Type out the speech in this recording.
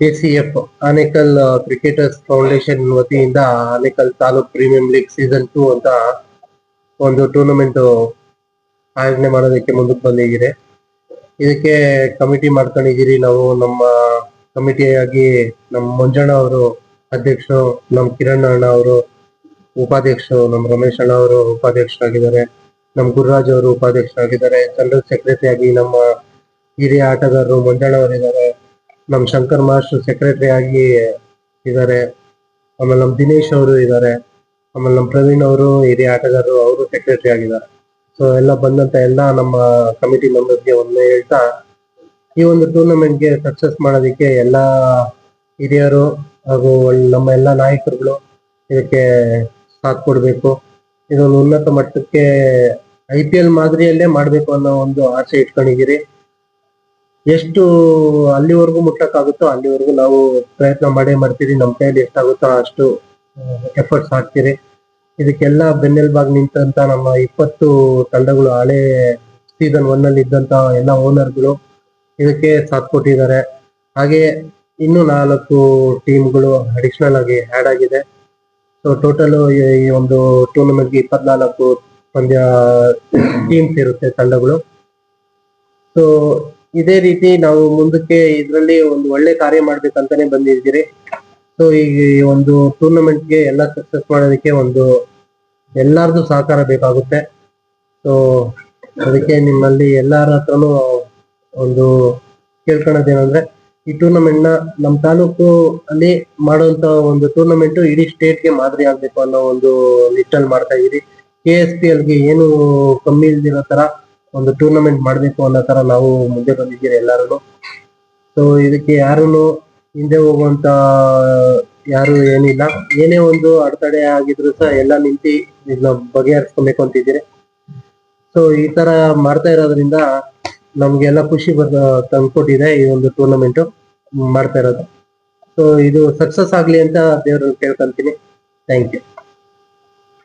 ACF Anekal cricketers foundation ವತಿಯಿಂದ Anekal taluk premium league season 2 ಅಂತ ಒಂದು ಟೂರ್ನಮೆಂಟ್ ಆಯೋಜನೆ ಮಾಡೋದಕ್ಕೆ ಮುಂದಕ್ಕೆ ಬಂದಿದ್ದೀರಿ. ಇದಕ್ಕೆ ಕಮಿಟಿ ಮಾಡ್ಕೊಂಡಿದ್ದೀರಿ. ನಾವು ನಮ್ಮ ಕಮಿಟಿಯಾಗಿ ನಮ್ಮ ಮಂಜಣ್ಣ ಅವರು ಅಧ್ಯಕ್ಷರು, ನಮ್ಮ ಕಿರಣ್ ಅಣ್ಣ ಅವರು ಉಪಾಧ್ಯಕ್ಷರು, ನಮ್ಮ ರಮೇಶ್ ಅಣ್ಣ ಅವರು ಉಪಾಧ್ಯಕ್ಷರಾಗಿದ್ದಾರೆ, ನಮ್ಮ ಗುರುರಾಜ್ ಅವರು ಉಪಾಧ್ಯಕ್ಷರಾಗಿದ್ದಾರೆ. ಜನರಲ್ ಸೆಕ್ರೆಟರಿ ಆಗಿ ನಮ್ಮ ಹಿರಿಯ ಆಟಗಾರರು ಮಂಜಣ್ಣ ಅವರಿದ್ದಾರೆ. ನಮ್ಮ ಶಂಕರ್ ಮಾಸ್ಟರ್ ಸೆಕ್ರೆಟರಿ ಆಗಿ ಇದ್ದಾರೆ. ಆಮೇಲೆ ನಮ್ಮ ದಿನೇಶ್ ಅವರು ಇದ್ದಾರೆ. ಆಮೇಲೆ ನಮ್ಮ ಪ್ರವೀಣ್ ಅವರು ಹಿರಿಯ ಆಟಗಾರರು, ಅವರು ಸೆಕ್ರೆಟರಿ ಆಗಿದ್ದಾರೆ. ಸೊ ಎಲ್ಲ ಬಂದಂತ ಎಲ್ಲ ನಮ್ಮ ಕಮಿಟಿ ಮೆಂಬರ್ಸ್ಗೆ ಒಮ್ಮೆ ಹೇಳ್ತಾ, ಈ ಒಂದು ಟೂರ್ನಮೆಂಟ್ಗೆ ಸಕ್ಸಸ್ ಮಾಡೋದಕ್ಕೆ ಎಲ್ಲ ಹಿರಿಯರು ಹಾಗೂ ನಮ್ಮ ಎಲ್ಲ ನಾಯಕರುಗಳು ಇದಕ್ಕೆ ಸಾಥ್ ಕೊಡಬೇಕು. ಇದೊಂದು ಉನ್ನತ ಮಟ್ಟಕ್ಕೆ IPL ಮಾದರಿಯಲ್ಲೇ ಮಾಡಬೇಕು ಅನ್ನೋ ಒಂದು ಆಸೆ ಇಟ್ಕೊಂಡಿದ್ದೀರಿ. ಎಷ್ಟು ಅಲ್ಲಿವರೆಗೂ ಮುಟ್ಟಕ್ಕಾಗುತ್ತೋ ಅಲ್ಲಿವರೆಗೂ ನಾವು ಪ್ರಯತ್ನ ಮಾಡೇ ಮಾಡ್ತೀರಿ. ನಮ್ಮ ಕೈಯಲ್ಲಿ ಎಷ್ಟಾಗುತ್ತೋ ಅಷ್ಟು ಎಫರ್ಟ್ಸ್ ಹಾಕ್ತೀರಿ. ಇದಕ್ಕೆಲ್ಲ ಬೆನ್ನೆಲುಬಾಗಿ ನಿಂತಂತ ನಮ್ಮ 20 ತಂಡಗಳು, ಹಳೆ ಸೀಸನ್ 1 ಅಲ್ಲಿ ಇದ್ದಂತ ಎಲ್ಲ ಓನರ್ಗಳು ಇದಕ್ಕೆ ಸಾಥ್ ಕೊಟ್ಟಿದ್ದಾರೆ. ಹಾಗೆ ಇನ್ನೂ 4 ಟೀಮ್ಗಳು ಅಡಿಷನಲ್ ಆಗಿ ಆ್ಯಡ್ ಆಗಿದೆ. ಸೊ ಟೋಟಲ್ ಈ ಒಂದು ಟೂರ್ನಮೆಂಟ್ಗೆ 24 ಪಂದ್ಯ ಟೀಮ್ಸ್ ಇರುತ್ತೆ, ತಂಡಗಳು. ಸೊ ಇದೇ ರೀತಿ ನಾವು ಮುಂದಕ್ಕೆ ಇದರಲ್ಲಿ ಒಂದು ಒಳ್ಳೆ ಕಾರ್ಯ ಮಾಡ್ಬೇಕಂತಾನೆ ಬಂದಿದ್ದೀರಿ. ಸೊ ಈ ಒಂದು ಟೂರ್ನಮೆಂಟ್ಗೆ ಎಲ್ಲ ಸಕ್ಸಸ್ ಮಾಡೋದಕ್ಕೆ ಒಂದು ಎಲ್ಲಾರ್ದು ಸಹಕಾರ ಬೇಕಾಗುತ್ತೆ. ಸೊ ಅದಕ್ಕೆ ನಿಮ್ಮಲ್ಲಿ ಎಲ್ಲರ ಹತ್ರನೂ ಒಂದು ಕೇಳ್ಕೊಳ್ಳೋದೇನಂದ್ರೆ, ಈ ಟೂರ್ನಮೆಂಟ್ ನ ನಮ್ಮ ತಾಲೂಕು ಅಲ್ಲಿ ಮಾಡುವಂತ ಒಂದು ಟೂರ್ನಮೆಂಟ್ ಇಡೀ ಸ್ಟೇಟ್ಗೆ ಮಾದರಿ ಆಗ್ಬೇಕು ಅನ್ನೋ ಒಂದು ನಿಟ್ಟಲ್ಲಿ ಮಾಡ್ತಾ ಇದೀರಿ. KSPL ಗೆ ಏನು ಕಮ್ಮಿ ಇಲ್ದಿರೋ ತರ ಒಂದು ಟೂರ್ನಮೆಂಟ್ ಮಾಡ್ಬೇಕು ಅನ್ನೋ ತರ ನಾವು ಮುಂದೆ ಬಂದಿದ್ದೀರಿ ಎಲ್ಲಾರು. ಸೊ ಇದಕ್ಕೆ ಯಾರು ಹಿಂದೆ ಹೋಗುವಂತ ಯಾರು ಏನಿಲ್ಲ. ಏನೇ ಒಂದು ಅಡೆತಡೆ ಆಗಿದ್ರು ಸಹ ಎಲ್ಲ ನಿಂತು ಇದನ್ನ ಬಗೆಹರಿಸ್ಕೊಬೇಕು ಅಂತಿದ್ದೀರಿ. ಸೊ ಈ ತರ ಮಾಡ್ತಾ ಇರೋದ್ರಿಂದ ನಮ್ಗೆಲ್ಲ ಖುಷಿ ತಂದ್ಕೊಟ್ಟಿದೆ ಈ ಒಂದು ಟೂರ್ನಮೆಂಟ್ ಮಾಡ್ತಾ ಇರೋದು. ಸೊ ಇದು ಸಕ್ಸಸ್ ಆಗ್ಲಿ ಅಂತ ದೇವ್ರನ್ನ ಕೇಳ್ಕೊಂತೀನಿ. Thank you.